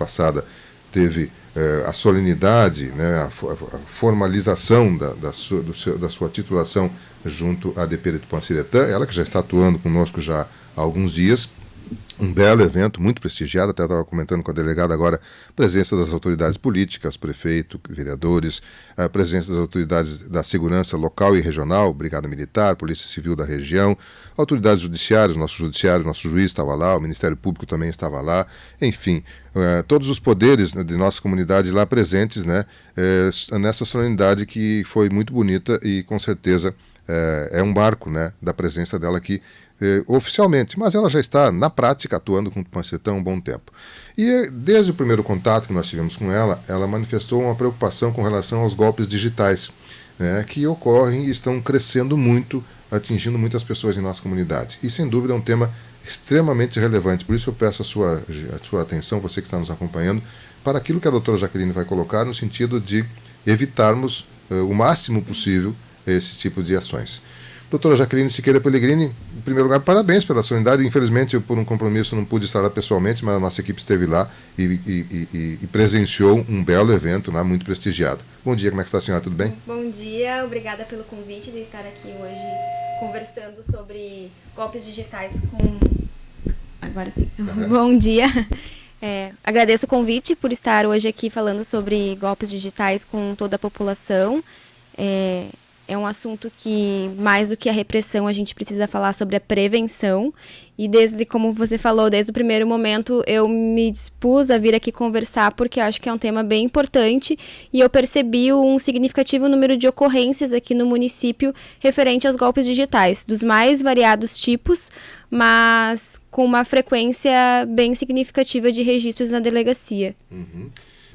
passada teve a solenidade, né, a formalização da sua titulação junto à DP de Tupã-Siretã, ela que já está atuando conosco já há alguns dias. Um belo evento, muito prestigiado, até estava comentando com a delegada agora, presença das autoridades políticas, prefeito, vereadores, a presença das autoridades da segurança local e regional, Brigada Militar, Polícia Civil da região, autoridades judiciárias, nosso juiz estava lá, o Ministério Público também estava lá, enfim, todos os poderes de nossa comunidade lá presentes, né, nessa solenidade que foi muito bonita e com certeza é um marco, né, da presença dela aqui oficialmente, mas ela já está na prática atuando com o Tupã-Siretã há um bom tempo. E desde o primeiro contato que nós tivemos com ela, ela manifestou uma preocupação com relação aos golpes digitais, né, que ocorrem e estão crescendo muito, atingindo muitas pessoas em nossa comunidade. E sem dúvida é um tema extremamente relevante, por isso eu peço a sua atenção, você que está nos acompanhando, para aquilo que a doutora Jaqueline vai colocar no sentido de evitarmos o máximo possível esse tipo de ações. Doutora Jaqueline Siqueira Pellegrini, em primeiro lugar, parabéns pela solenidade. Infelizmente, por um compromisso, não pude estar lá pessoalmente, mas a nossa equipe esteve lá e presenciou um belo evento lá, muito prestigiado. Bom dia, como é que está a senhora? Tudo bem? Bom dia, obrigada pelo convite de estar aqui hoje conversando sobre golpes digitais com... Agora sim. Bom dia. Agradeço o convite por estar hoje aqui falando sobre golpes digitais com toda a população. É um assunto que, mais do que a repressão, a gente precisa falar sobre a prevenção. E como você falou, desde o primeiro momento, eu me dispus a vir aqui conversar, porque acho que é um tema bem importante. E eu percebi um significativo número de ocorrências aqui no município referente aos golpes digitais, dos mais variados tipos, mas com uma frequência bem significativa de registros na delegacia. Uhum.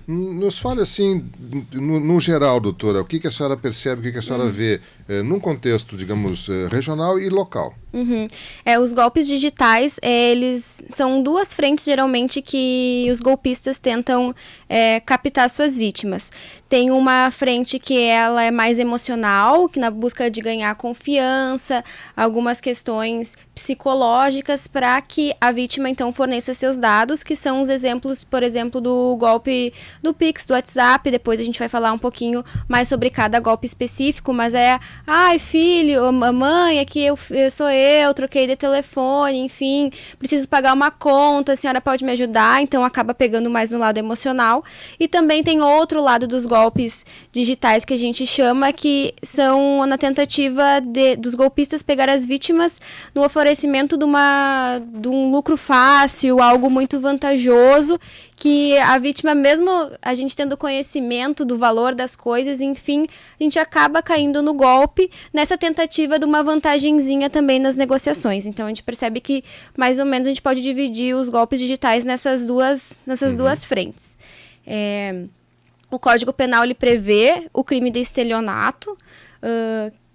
Nos fale assim, no geral, doutora, o que a senhora percebe, o que a senhora vê num contexto, digamos, regional e local? Os golpes digitais, eles são duas frentes, geralmente, que os golpistas tentam captar suas vítimas. Tem uma frente que ela é mais emocional, que na busca de ganhar confiança, algumas questões psicológicas para que a vítima, então, forneça seus dados, que são os exemplos, por exemplo, do golpe do Pix, do WhatsApp. Depois a gente vai falar um pouquinho mais sobre cada golpe específico, mas ai, filho, mamãe, aqui sou eu, troquei de telefone, enfim, preciso pagar uma conta, a senhora pode me ajudar? Então acaba pegando mais no lado emocional. E também tem outro lado dos golpes digitais que a gente chama, que são na tentativa dos golpistas pegar as vítimas no oferecimento de um lucro fácil, algo muito vantajoso, que a vítima, mesmo a gente tendo conhecimento do valor das coisas, enfim, a gente acaba caindo no golpe nessa tentativa de uma vantagenzinha também nas negociações. Então a gente percebe que mais ou menos a gente pode dividir os golpes digitais nessas duas frentes. O Código Penal ele prevê o crime de estelionato,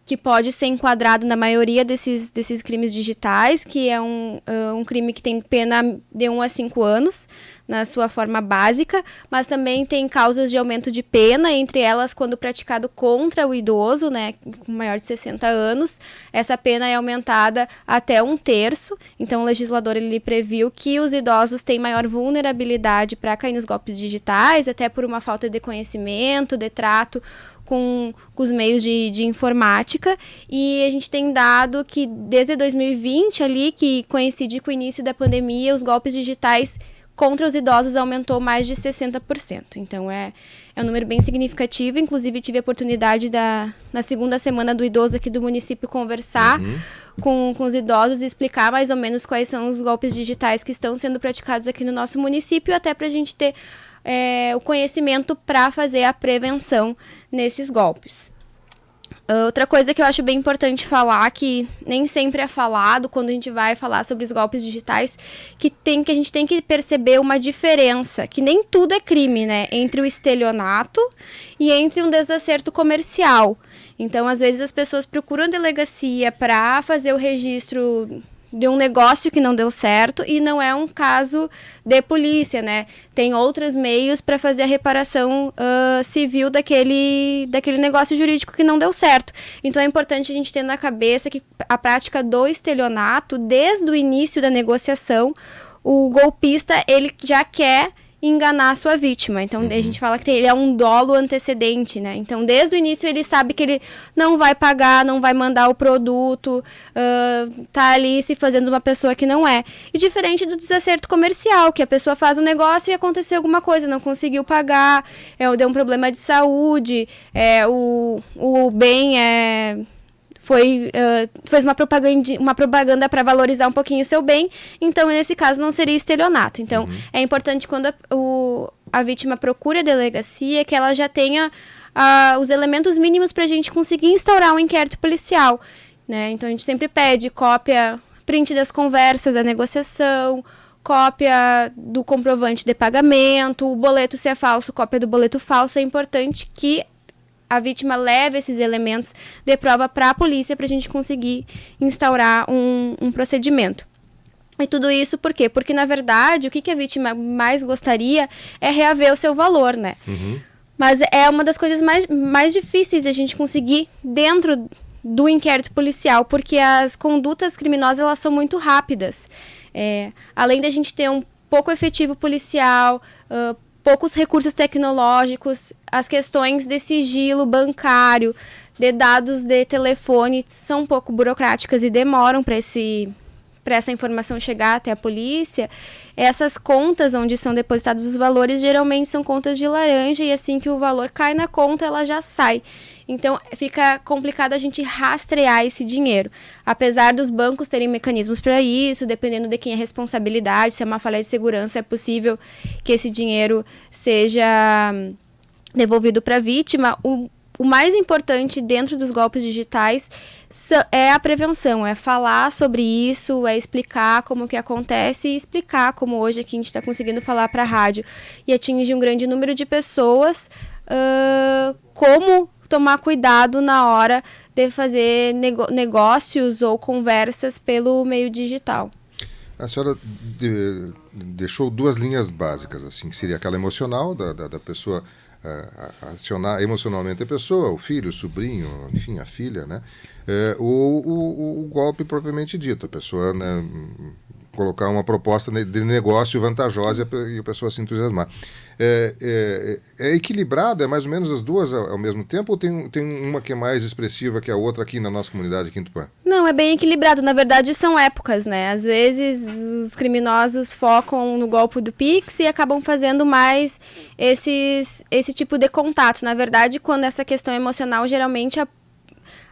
que pode ser enquadrado na maioria desses crimes digitais, que é um crime que tem pena de 1 a 5 anos, na sua forma básica, mas também tem causas de aumento de pena, entre elas quando praticado contra o idoso, né, com maior de 60 anos, essa pena é aumentada até 1/3, então o legislador ele previu que os idosos têm maior vulnerabilidade para cair nos golpes digitais, até por uma falta de conhecimento, de trato com os meios de informática, e a gente tem dado que desde 2020 ali, que coincide com o início da pandemia, os golpes digitais contra os idosos aumentou mais de 60%. Então é um número bem significativo. Inclusive tive a oportunidade na segunda semana do idoso aqui do município conversar com os idosos e explicar mais ou menos quais são os golpes digitais que estão sendo praticados aqui no nosso município, até para a gente ter o conhecimento para fazer a prevenção nesses golpes. Outra coisa que eu acho bem importante falar, que nem sempre é falado quando a gente vai falar sobre os golpes digitais, que a gente tem que perceber uma diferença, que nem tudo é crime, né, entre o estelionato e entre um desacerto comercial. Então, às vezes, as pessoas procuram a delegacia para fazer o registro de um negócio que não deu certo e não é um caso de polícia, né? Tem outros meios para fazer a reparação civil daquele negócio jurídico que não deu certo. Então é importante a gente ter na cabeça que a prática do estelionato, desde o início da negociação, o golpista ele já quer enganar a sua vítima. Então, a gente fala que ele é um dolo antecedente, né? Então, desde o início, ele sabe que ele não vai pagar, não vai mandar o produto, tá ali se fazendo uma pessoa que não é. E diferente do desacerto comercial, que a pessoa faz um negócio e aconteceu alguma coisa, não conseguiu pagar, deu um problema de saúde, o bem fez uma propaganda para valorizar um pouquinho o seu bem, então nesse caso não seria estelionato. Então é importante quando a vítima procura a delegacia que ela já tenha os elementos mínimos para a gente conseguir instaurar um inquérito policial, né? Então a gente sempre pede cópia, print das conversas, da negociação, cópia do comprovante de pagamento, o boleto se é falso, cópia do boleto falso. É importante que a vítima leve esses elementos de prova para a polícia para a gente conseguir instaurar um procedimento. E tudo isso por quê? Porque, na verdade, o que a vítima mais gostaria é reaver o seu valor, né? Mas é uma das coisas mais difíceis a gente conseguir dentro do inquérito policial, porque as condutas criminosas elas são muito rápidas. Além da gente ter um pouco efetivo policial, poucos recursos tecnológicos, as questões de sigilo bancário, de dados de telefone são um pouco burocráticas e demoram para essa informação chegar até a polícia. Essas contas onde são depositados os valores geralmente são contas de laranja e assim que o valor cai na conta ela já sai. Então fica complicado a gente rastrear esse dinheiro. Apesar dos bancos terem mecanismos para isso, dependendo de quem é a responsabilidade, se é uma falha de segurança, é possível que esse dinheiro seja devolvido para a vítima. O mais importante dentro dos golpes digitais é a prevenção, é falar sobre isso, é explicar como que acontece e explicar como hoje aqui a gente está conseguindo falar para a rádio e atingir um grande número de pessoas, como tomar cuidado na hora de fazer negócios ou conversas pelo meio digital. A senhora deixou duas linhas básicas, assim, que seria aquela emocional da pessoa acionar emocionalmente a pessoa, o filho, o sobrinho, enfim, a filha, né? O golpe propriamente dito, a pessoa, né, colocar uma proposta de negócio vantajosa e a pessoa se entusiasmar. É equilibrado, é mais ou menos as duas ao mesmo tempo, ou tem uma que é mais expressiva que a outra aqui na nossa comunidade aqui em Tupã? Não, é bem equilibrado. Na verdade, são épocas, né? Às vezes, os criminosos focam no golpe do Pix e acabam fazendo mais esse tipo de contato. Na verdade, quando essa questão emocional, geralmente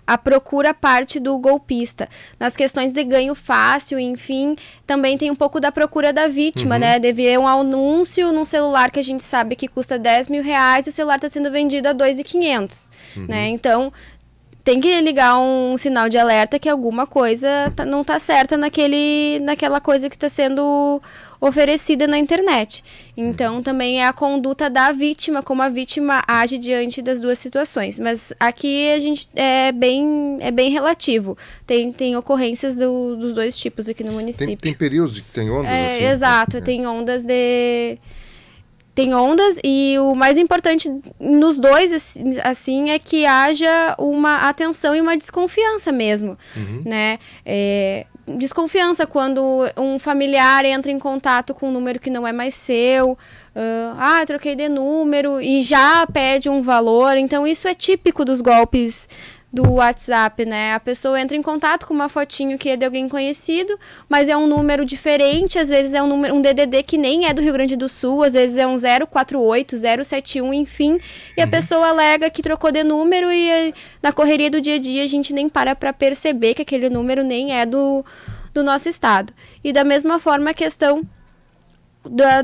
a procura parte do golpista. Nas questões de ganho fácil, enfim, também tem um pouco da procura da vítima, né? De ver um anúncio num celular que a gente sabe que custa 10 mil reais e o celular está sendo vendido a 2.500, né? Então, tem que ligar um sinal de alerta que alguma coisa não está certa naquela coisa que está sendo oferecida na internet. Então, também é a conduta da vítima, como a vítima age diante das duas situações. Mas aqui a gente é bem relativo. Tem ocorrências dos dois tipos aqui no município. Tem períodos que tem ondas assim? Exato, tem ondas e o mais importante nos dois, assim, é que haja uma atenção e uma desconfiança mesmo, né? Desconfiança quando um familiar entra em contato com um número que não é mais seu, troquei de número e já pede um valor. Então isso é típico dos golpes do WhatsApp, né? A pessoa entra em contato com uma fotinho que é de alguém conhecido, mas é um número diferente, às vezes é um DDD que nem é do Rio Grande do Sul, às vezes é um 048, 071, enfim, e a pessoa alega que trocou de número e na correria do dia a dia a gente nem para perceber que aquele número nem é do nosso estado. E da mesma forma a questão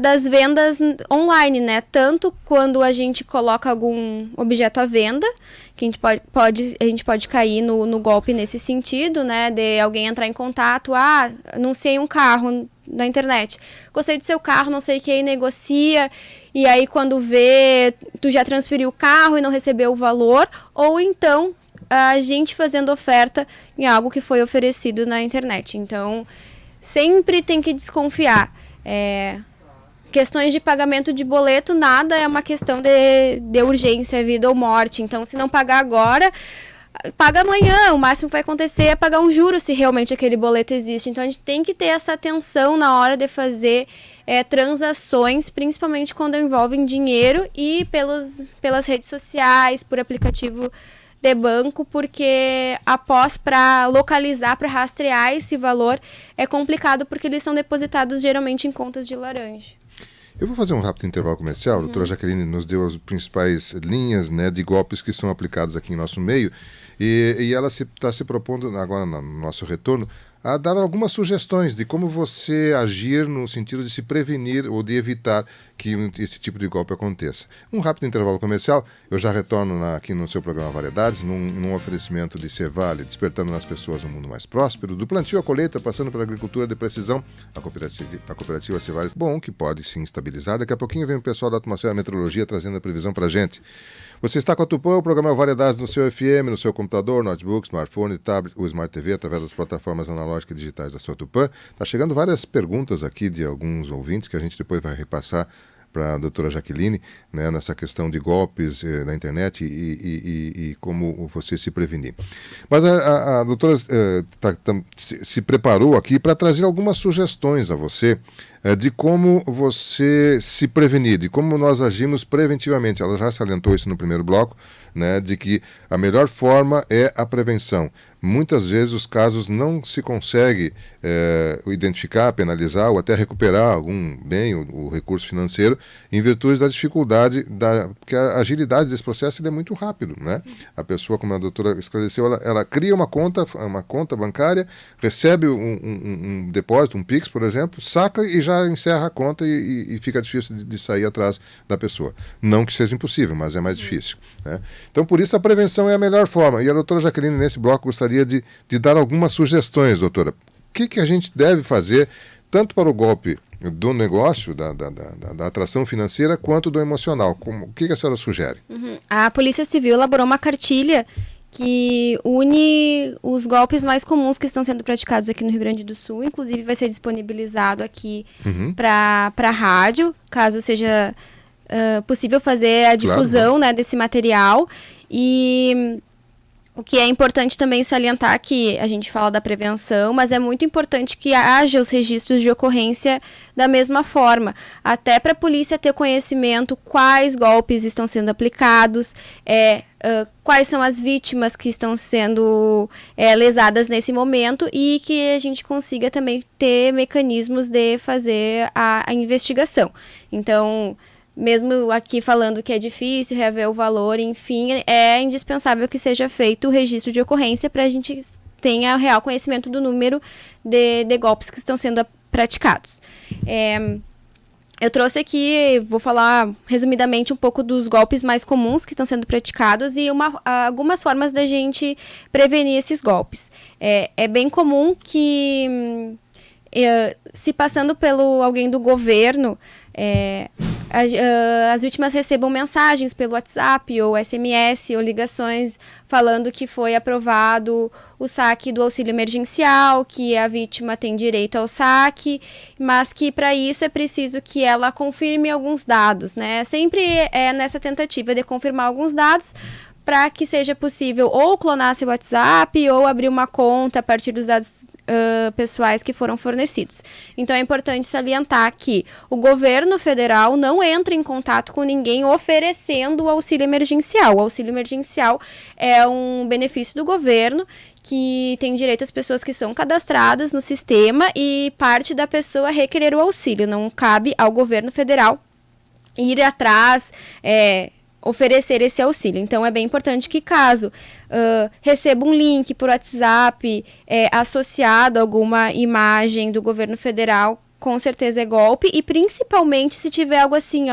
das vendas online, né? Tanto quando a gente coloca algum objeto à venda, que a gente pode cair no golpe nesse sentido, né? De alguém entrar em contato, anunciei um carro na internet, gostei do seu carro, não sei quem, negocia, e aí quando vê, tu já transferiu o carro e não recebeu o valor, ou então a gente fazendo oferta em algo que foi oferecido na internet. Então, sempre tem que desconfiar. Questões de pagamento de boleto, nada é uma questão de urgência, vida ou morte. Então, se não pagar agora, paga amanhã. O máximo que vai acontecer é pagar um juro se realmente aquele boleto existe. Então, a gente tem que ter essa atenção na hora de fazer transações, principalmente quando envolvem dinheiro e pelas redes sociais, por aplicativo de banco, porque após para localizar, para rastrear esse valor, é complicado porque eles são depositados geralmente em contas de laranja. Eu vou fazer um rápido intervalo comercial. A doutora Jaqueline nos deu as principais linhas, né, de golpes que são aplicados aqui em nosso meio e ela está se propondo agora no nosso retorno a dar algumas sugestões de como você agir no sentido de se prevenir ou de evitar que esse tipo de golpe aconteça. Um rápido intervalo comercial, eu já retorno aqui no seu programa Variedades, num oferecimento de Cevale, despertando nas pessoas um mundo mais próspero, do plantio à colheita, passando pela agricultura de precisão, a cooperativa Cevale, bom, que pode sim estabilizar. Daqui a pouquinho vem o pessoal da Atmosfera Meteorologia trazendo a previsão para a gente. Você está com a Tupã, o programa Variedades no seu FM, no seu computador, notebook, smartphone, tablet ou Smart TV, através das plataformas analógicas e digitais da sua Tupã. Está chegando várias perguntas aqui de alguns ouvintes que a gente depois vai repassar para a doutora Jaqueline, né, nessa questão de golpes na internet e como você se prevenir. Mas a doutora se preparou aqui para trazer algumas sugestões a você de como você se prevenir, de como nós agimos preventivamente. Ela já salientou isso no primeiro bloco, né, de que a melhor forma é a prevenção. Muitas vezes os casos não se consegue identificar, penalizar ou até recuperar algum bem, o recurso financeiro, em virtude da dificuldade, porque a agilidade desse processo é muito rápido, né? A pessoa, como a doutora esclareceu, ela cria uma conta bancária, recebe um depósito, um Pix, por exemplo, saca e já encerra a conta e fica difícil de sair atrás da pessoa. Não que seja impossível, mas é mais difícil, né? Então, por isso, a prevenção é a melhor forma. E a doutora Jaqueline, nesse bloco, gostaria de dar algumas sugestões, doutora. O que a gente deve fazer, tanto para o golpe do negócio, da atração financeira, quanto do emocional? O que a senhora sugere? A Polícia Civil elaborou uma cartilha que une os golpes mais comuns que estão sendo praticados aqui no Rio Grande do Sul. Inclusive, vai ser disponibilizado aqui para a rádio, caso seja possível fazer a difusão, né, desse material. E o que é importante também salientar que a gente fala da prevenção, mas é muito importante que haja os registros de ocorrência da mesma forma, até para a polícia ter conhecimento quais golpes estão sendo aplicados, quais são as vítimas que estão sendo lesadas nesse momento e que a gente consiga também ter mecanismos de fazer a investigação. Então, mesmo aqui falando que é difícil reaver o valor, enfim, é indispensável que seja feito o registro de ocorrência para a gente tenha real conhecimento do número de golpes que estão sendo praticados. Eu trouxe aqui, vou falar resumidamente um pouco dos golpes mais comuns que estão sendo praticados e algumas formas da gente prevenir esses golpes. É bem comum que, se passando pelo alguém do governo, as vítimas recebam mensagens pelo WhatsApp ou SMS ou ligações falando que foi aprovado o saque do auxílio emergencial, que a vítima tem direito ao saque, mas que para isso é preciso que ela confirme alguns dados, né? Sempre é nessa tentativa de confirmar alguns dados para que seja possível ou clonar seu WhatsApp ou abrir uma conta a partir dos dados pessoais que foram fornecidos. Então é importante salientar que o governo federal não entra em contato com ninguém oferecendo o auxílio emergencial. O auxílio emergencial é um benefício do governo que tem direito às pessoas que são cadastradas no sistema e parte da pessoa requerer o auxílio. Não cabe ao governo federal ir atrás, oferecer esse auxílio. Então, é bem importante que caso receba um link por WhatsApp associado a alguma imagem do governo federal, com certeza é golpe, e principalmente se tiver algo assim,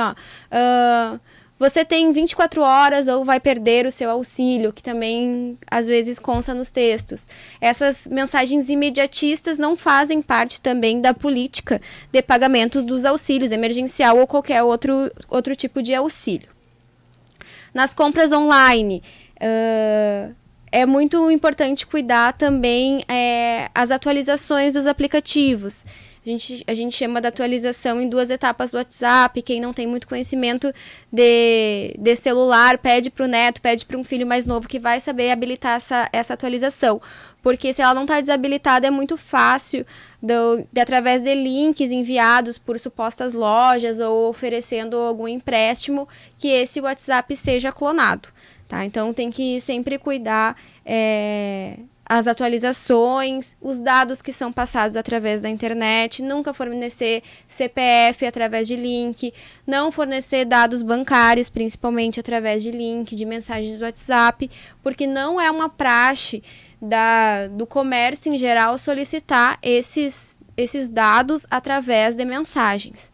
você tem 24 horas ou vai perder o seu auxílio, que também às vezes consta nos textos. Essas mensagens imediatistas não fazem parte também da política de pagamento dos auxílios, emergencial ou qualquer outro tipo de auxílio. Nas compras online, é muito importante cuidar também as atualizações dos aplicativos. A gente chama de atualização em 2 etapas do WhatsApp. Quem não tem muito conhecimento de celular, pede para o neto, pede para um filho mais novo que vai saber habilitar essa atualização. porque se ela não está desabilitada, é muito fácil através de links enviados por supostas lojas ou oferecendo algum empréstimo, que esse WhatsApp seja clonado, tá? Então tem que sempre cuidar as atualizações, os dados que são passados através da internet, nunca fornecer CPF através de link, não fornecer dados bancários, principalmente através de link, de mensagens do WhatsApp, porque não é uma praxe do comércio em geral solicitar esses dados através de mensagens.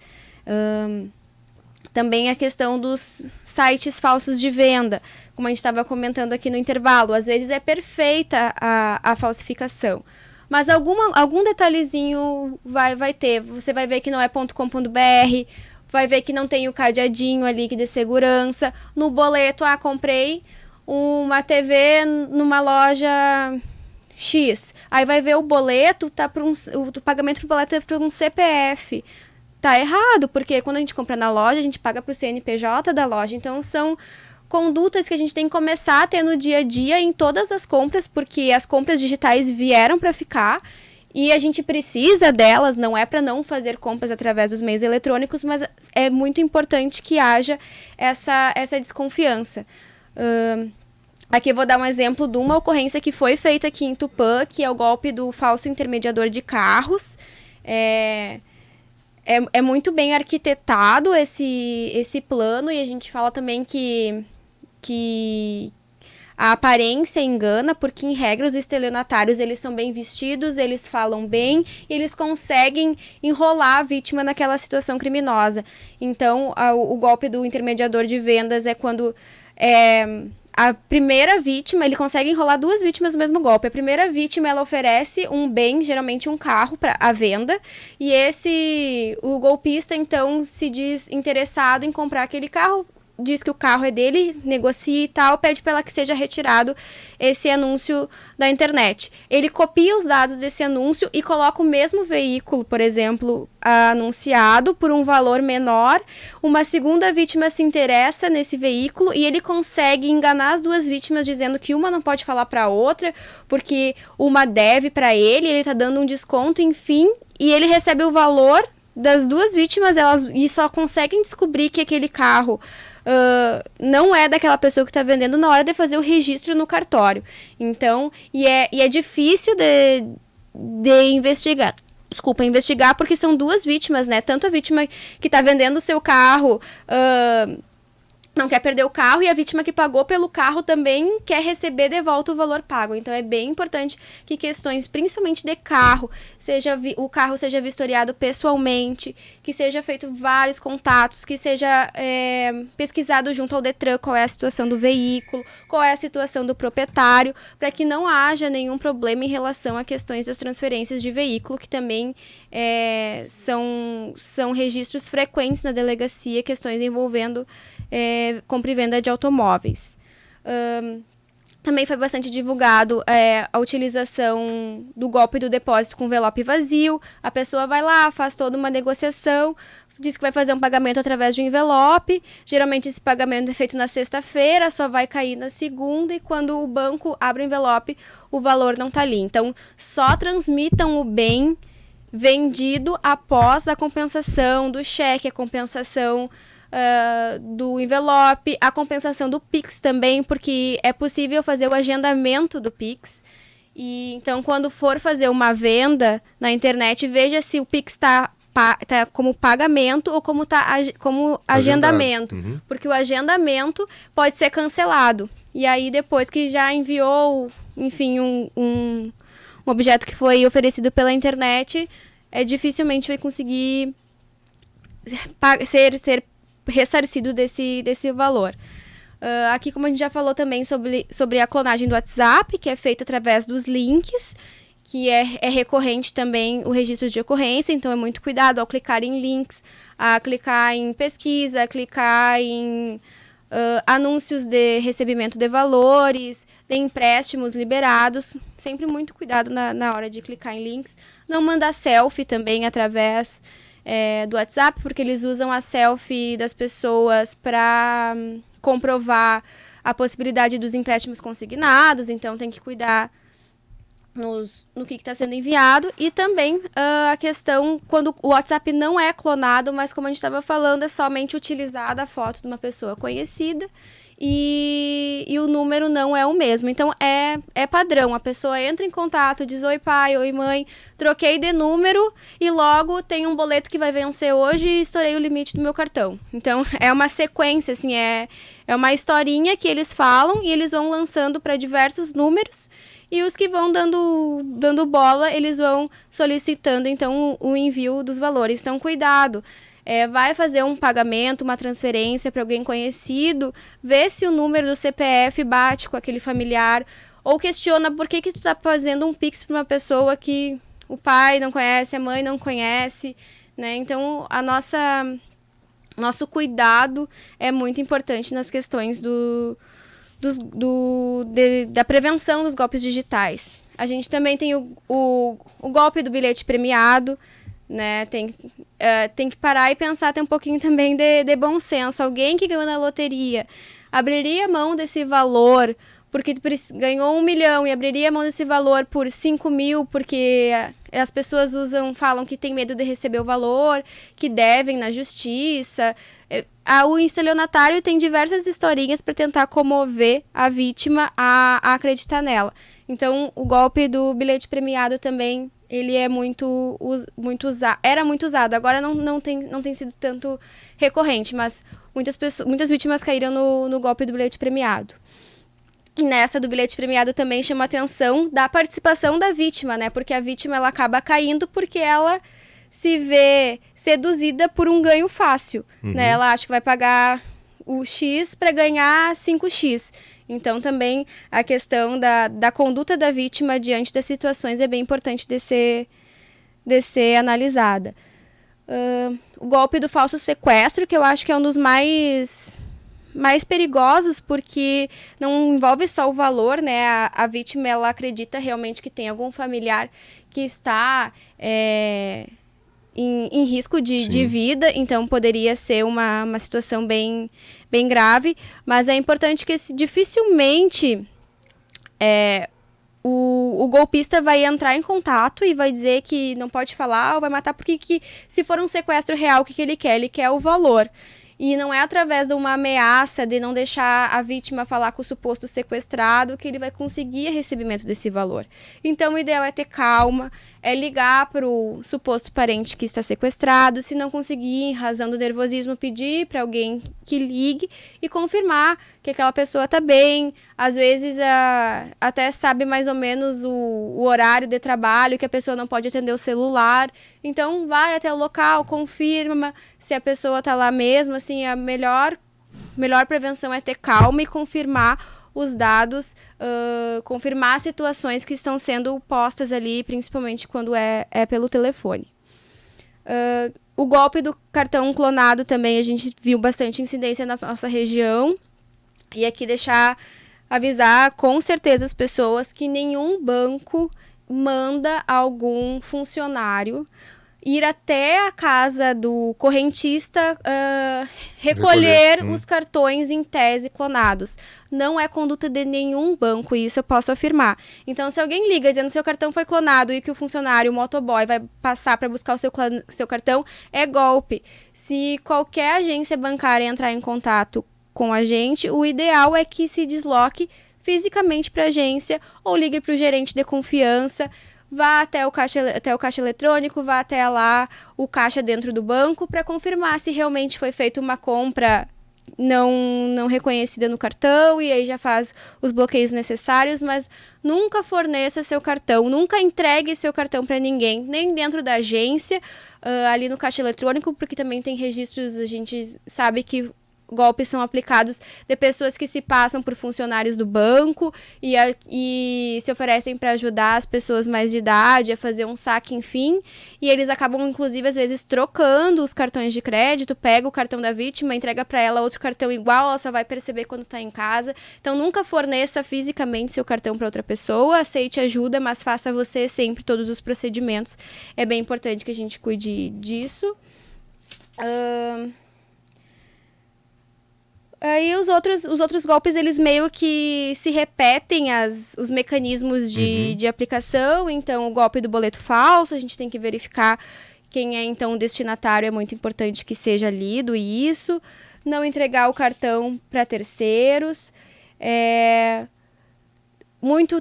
Também a questão dos sites falsos de venda, como a gente estava comentando aqui no intervalo, às vezes é perfeita a falsificação, mas algum detalhezinho vai ter. Você vai ver que não é .com.br, vai ver que não tem o cadeadinho ali de segurança. No boleto, comprei uma TV numa loja X. Aí vai ver o boleto, o pagamento do boleto é para um CPF. Tá errado, porque quando a gente compra na loja, a gente paga para o CNPJ da loja. Então, são condutas que a gente tem que começar a ter no dia a dia em todas as compras, porque as compras digitais vieram para ficar e a gente precisa delas, não é para não fazer compras através dos meios eletrônicos, mas é muito importante que haja essa desconfiança. Aqui eu vou dar um exemplo de uma ocorrência que foi feita aqui em Tupã, que é o golpe do falso intermediador de carros. É muito bem arquitetado esse plano, e a gente fala também que a aparência engana, porque em regra os estelionatários eles são bem vestidos, eles falam bem e eles conseguem enrolar a vítima naquela situação criminosa. Então, o golpe do intermediador de vendas é quando a primeira vítima, ele consegue enrolar duas vítimas no mesmo golpe. A primeira vítima, ela oferece um bem, geralmente um carro, à venda, e o golpista, então, se diz interessado em comprar aquele carro, diz que o carro é dele, negocia e tal, pede para ela que seja retirado esse anúncio da internet. Ele copia os dados desse anúncio e coloca o mesmo veículo, por exemplo, anunciado por um valor menor. Uma segunda vítima se interessa nesse veículo e ele consegue enganar as duas vítimas dizendo que uma não pode falar para a outra porque uma deve para ele está dando um desconto, enfim, e ele recebe o valor das duas vítimas, e só conseguem descobrir que aquele carro não é daquela pessoa que está vendendo na hora de fazer o registro no cartório. Então, e é difícil de investigar. Desculpa, investigar, porque são duas vítimas, né? Tanto a vítima que está vendendo o seu carro não quer perder o carro, e a vítima que pagou pelo carro também quer receber de volta o valor pago. Então, é bem importante que questões, principalmente de carro, o carro seja vistoriado pessoalmente, que seja feito vários contatos, que seja pesquisado junto ao Detran qual é a situação do veículo, qual é a situação do proprietário, para que não haja nenhum problema em relação a questões das transferências de veículo, que também são registros frequentes na delegacia, questões envolvendo compra e venda de automóveis. Também foi bastante divulgado a utilização do golpe do depósito com envelope vazio. A pessoa vai lá, faz toda uma negociação, diz que vai fazer um pagamento através de um envelope. Geralmente esse pagamento é feito na sexta-feira, só vai cair na segunda, e quando o banco abre o envelope, o valor não está ali. Então, só transmitam o bem vendido após a compensação do cheque, a compensação do envelope, a compensação do Pix também, porque é possível fazer o agendamento do Pix. E então, quando for fazer uma venda na internet, veja se o Pix está como pagamento ou como agendamento. Uhum. Porque o agendamento pode ser cancelado. E aí, depois que já enviou, enfim, um objeto que foi oferecido pela internet, dificilmente vai conseguir ser ressarcido desse valor. Aqui, como a gente já falou também sobre a clonagem do WhatsApp, que é feita através dos links, que é recorrente também o registro de ocorrência, então é muito cuidado ao clicar em links, a clicar em pesquisa, a clicar em anúncios de recebimento de valores, de empréstimos liberados, sempre muito cuidado na hora de clicar em links. Não mandar selfie também através do WhatsApp, porque eles usam a selfie das pessoas para comprovar a possibilidade dos empréstimos consignados, então tem que cuidar no que está sendo enviado, e também a questão quando o WhatsApp não é clonado, mas como a gente estava falando, é somente utilizada a foto de uma pessoa conhecida e o número não é o mesmo. Então é padrão, a pessoa entra em contato, diz oi pai, oi mãe, troquei de número e logo tem um boleto que vai vencer hoje e estourei o limite do meu cartão. Então é uma sequência, assim, é uma historinha que eles falam e eles vão lançando para diversos números. E os que vão dando bola, eles vão solicitando, então, o envio dos valores. Então, cuidado. Vai fazer um pagamento, uma transferência para alguém conhecido, vê se o número do CPF bate com aquele familiar, ou questiona por que tu tá fazendo um Pix para uma pessoa que o pai não conhece, a mãe não conhece, né? Então, nosso cuidado é muito importante nas questões da prevenção dos golpes digitais. A gente também tem o golpe do bilhete premiado, né? Tem que parar e pensar, tem um pouquinho também de bom senso. Alguém que ganhou na loteria abriria mão desse valor porque ganhou 1 milhão e abriria mão desse valor por 5 mil, porque as pessoas falam que tem medo de receber o valor, que devem na justiça. O estelionatário tem diversas historinhas para tentar comover a vítima a acreditar nela. Então, o golpe do bilhete premiado também, ele é muito usado. Era muito usado, agora não tem sido tanto recorrente, mas muitas vítimas caíram no golpe do bilhete premiado. E nessa do bilhete premiado também chama a atenção da participação da vítima, né? Porque a vítima ela acaba caindo porque ela se vê seduzida por um ganho fácil, né? Ela acha que vai pagar o X para ganhar 5X. Então, também a questão da conduta da vítima diante das situações é bem importante de ser analisada. O golpe do falso sequestro, que eu acho que é um dos mais perigosos, porque não envolve só o valor, né? A vítima, ela acredita realmente que tem algum familiar que está em risco de vida, então poderia ser uma situação bem grave, mas é importante que dificilmente o golpista vai entrar em contato e vai dizer que não pode falar ou vai matar, porque se for um sequestro real, o que ele quer? Ele quer o valor. E não é através de uma ameaça de não deixar a vítima falar com o suposto sequestrado que ele vai conseguir recebimento desse valor. Então, o ideal é ter calma, é ligar para o suposto parente que está sequestrado. Se não conseguir, em razão do nervosismo, pedir para alguém que ligue e confirmar que aquela pessoa está bem. Às vezes, até sabe mais ou menos o horário de trabalho, que a pessoa não pode atender o celular. Então, vai até o local, confirma se a pessoa está lá mesmo. Assim, a melhor prevenção é ter calma e confirmar os dados, confirmar situações que estão sendo postas ali, principalmente quando é pelo telefone. O golpe do cartão clonado também a gente viu bastante incidência na nossa região. E aqui avisar com certeza as pessoas que nenhum banco manda algum funcionário ir até a casa do correntista recolher os cartões em tese clonados. Não é conduta de nenhum banco, isso eu posso afirmar. Então, se alguém liga dizendo que seu cartão foi clonado e que o funcionário, o motoboy, vai passar para buscar o seu cartão, é golpe. Se qualquer agência bancária entrar em contato com a gente, o ideal é que se desloque fisicamente para a agência ou ligue para o gerente de confiança, vá até o caixa eletrônico, vá até lá o caixa dentro do banco para confirmar se realmente foi feita uma compra não reconhecida no cartão, e aí já faz os bloqueios necessários, mas nunca forneça seu cartão, nunca entregue seu cartão para ninguém, nem dentro da agência, ali no caixa eletrônico, porque também tem registros, a gente sabe que golpes são aplicados de pessoas que se passam por funcionários do banco e se oferecem para ajudar as pessoas mais de idade a fazer um saque, enfim, e eles acabam, inclusive, às vezes trocando os cartões de crédito, pega o cartão da vítima, entrega para ela outro cartão igual, ela só vai perceber quando está em casa. Então, nunca forneça fisicamente seu cartão para outra pessoa, aceite ajuda, mas faça você sempre todos os procedimentos. É bem importante que a gente cuide disso. Daí os outros golpes, eles meio que se repetem os mecanismos de aplicação. Então, o golpe do boleto falso, a gente tem que verificar quem é, então, o destinatário. É muito importante que seja lido isso. Não entregar o cartão para terceiros. Muito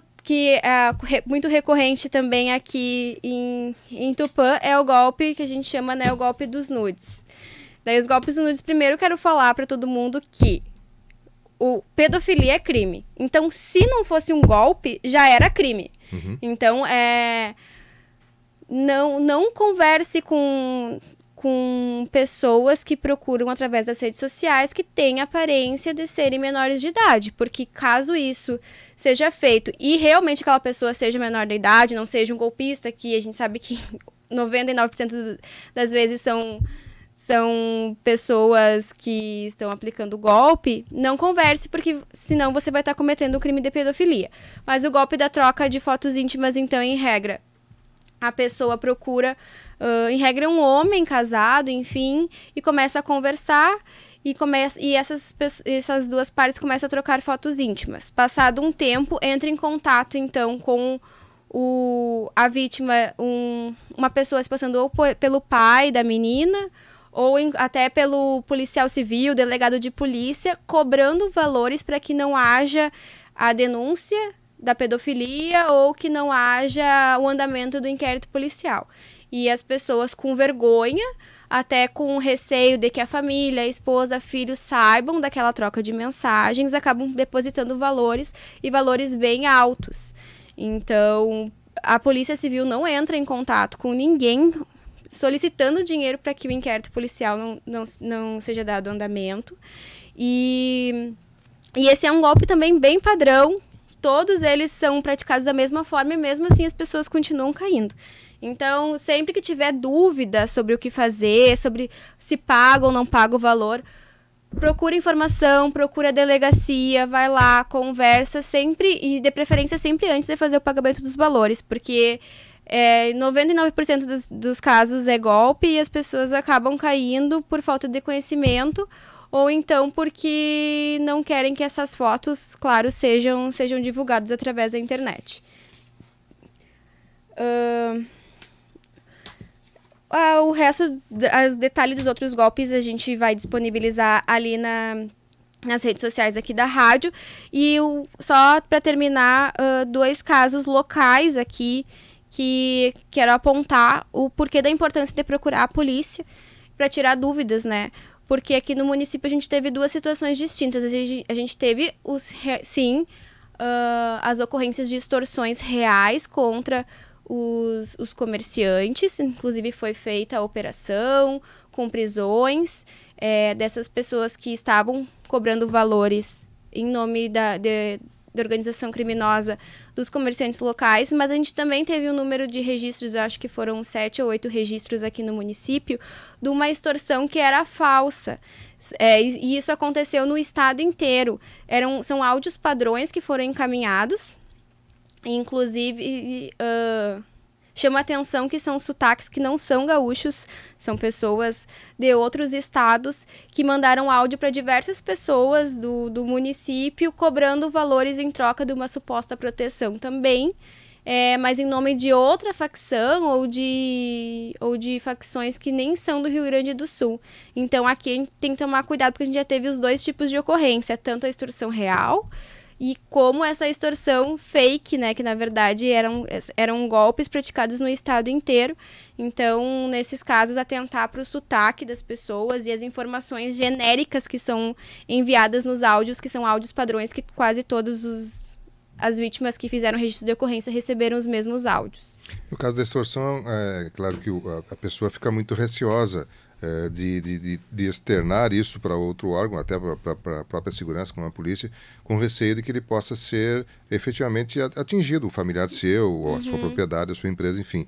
recorrente também aqui em Tupã é o golpe que a gente chama, né, o golpe dos nudes. Daí os golpes dos nudes, primeiro quero falar para todo mundo que pedofilia é crime. Então, se não fosse um golpe, já era crime. Então, não converse com pessoas que procuram através das redes sociais que têm aparência de serem menores de idade, porque caso isso seja feito e realmente aquela pessoa seja menor de idade, não seja um golpista, que a gente sabe que 99% das vezes são pessoas que estão aplicando golpe, não converse, porque senão você vai estar cometendo um crime de pedofilia. Mas o golpe da troca de fotos íntimas, então, em regra, a pessoa procura, em regra, um homem casado, enfim, e começa a conversar, e essas duas partes começam a trocar fotos íntimas. Passado um tempo, entra em contato, então, com a vítima, uma pessoa se passando ou pelo pai da menina, ou até pelo policial civil, delegado de polícia, cobrando valores para que não haja a denúncia da pedofilia ou que não haja o andamento do inquérito policial. E as pessoas com vergonha, até com receio de que a família, a esposa, filhos saibam daquela troca de mensagens, acabam depositando valores, e valores bem altos. Então, a Polícia Civil não entra em contato com ninguém solicitando dinheiro para que o inquérito policial não seja dado andamento. E esse é um golpe também bem padrão. Todos eles são praticados da mesma forma e mesmo assim as pessoas continuam caindo. Então, sempre que tiver dúvida sobre o que fazer, sobre se paga ou não paga o valor, procura informação, procura a delegacia, vai lá, conversa sempre, e de preferência sempre antes de fazer o pagamento dos valores, porque 99% dos casos é golpe e as pessoas acabam caindo por falta de conhecimento ou então porque não querem que essas fotos, claro, sejam divulgadas através da internet. O resto, os detalhes dos outros golpes a gente vai disponibilizar ali nas redes sociais aqui da rádio. E só para terminar, 2 casos locais aqui que quero apontar o porquê da importância de procurar a polícia para tirar dúvidas, né? Porque aqui no município a gente teve 2 situações distintas. A gente teve, as ocorrências de extorsões reais contra os comerciantes. Inclusive foi feita a operação com prisões dessas pessoas que estavam cobrando valores em nome da organização criminosa dos comerciantes locais, mas a gente também teve um número de registros, acho que foram 7 ou 8 registros aqui no município, de uma extorsão que era falsa. E isso aconteceu no estado inteiro. São áudios padrões que foram encaminhados, inclusive chama atenção que são sotaques que não são gaúchos, são pessoas de outros estados que mandaram áudio para diversas pessoas do município, cobrando valores em troca de uma suposta proteção também, mas em nome de outra facção ou de facções que nem são do Rio Grande do Sul. Então aqui a gente tem que tomar cuidado, porque a gente já teve os 2 tipos de ocorrência, tanto a extorsão real e como essa extorsão fake, né, que na verdade eram golpes praticados no estado inteiro. Então, nesses casos, atentar para o sotaque das pessoas e as informações genéricas que são enviadas nos áudios, que são áudios padrões que quase todas as vítimas que fizeram registro de ocorrência receberam os mesmos áudios. No caso da extorsão, é claro que a pessoa fica muito receosa de externar isso para outro órgão, até para a própria segurança, como a polícia, com receio de que ele possa ser efetivamente atingido, o familiar seu, ou a sua propriedade, a sua empresa, enfim.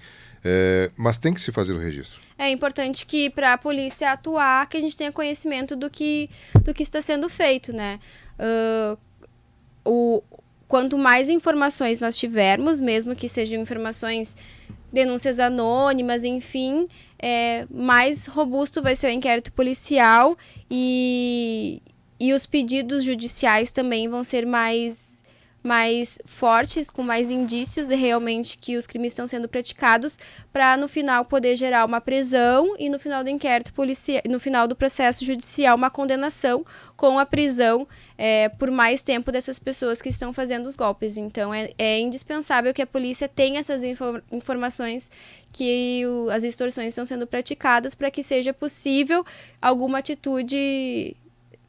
Mas tem que se fazer o registro. É importante que, para a polícia atuar, que a gente tenha conhecimento do que está sendo feito, né? Quanto mais informações nós tivermos, mesmo que sejam informações, denúncias anônimas, enfim, mais robusto vai ser o inquérito policial e E os pedidos judiciais também vão ser mais fortes, com mais indícios de realmente que os crimes estão sendo praticados, para no final poder gerar uma prisão e no final do inquérito policial, no final do processo judicial, uma condenação com a prisão por mais tempo dessas pessoas que estão fazendo os golpes. Então é indispensável que a polícia tenha essas informações que as extorsões estão sendo praticadas, para que seja possível alguma atitude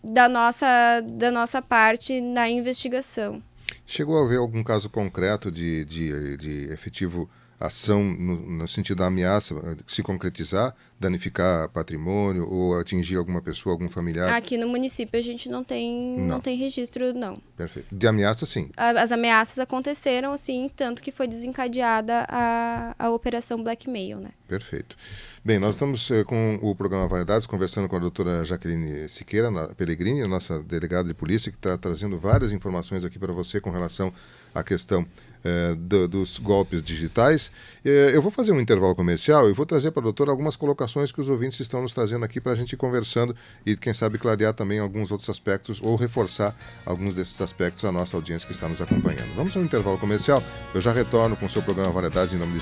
da nossa parte na investigação. Chegou a haver algum caso concreto de efetivo ação no sentido da ameaça se concretizar, danificar patrimônio ou atingir alguma pessoa, algum familiar? Aqui no município a gente não tem registro, não. Perfeito. De ameaça, sim. As ameaças aconteceram, assim, tanto que foi desencadeada a Operação Blackmail, né? Perfeito. Bem, nós estamos com o programa Variedades conversando com a doutora Jaqueline Siqueira Pellegrini, a nossa delegada de polícia, que está trazendo várias informações aqui para você com relação à questão dos golpes digitais. Eu vou fazer um intervalo comercial e vou trazer para a doutora algumas colocações que os ouvintes estão nos trazendo aqui para a gente ir conversando e, quem sabe, clarear também alguns outros aspectos ou reforçar alguns desses aspectos à nossa audiência que está nos acompanhando. Vamos a um intervalo comercial. Eu já retorno com o seu programa Variedades em nome de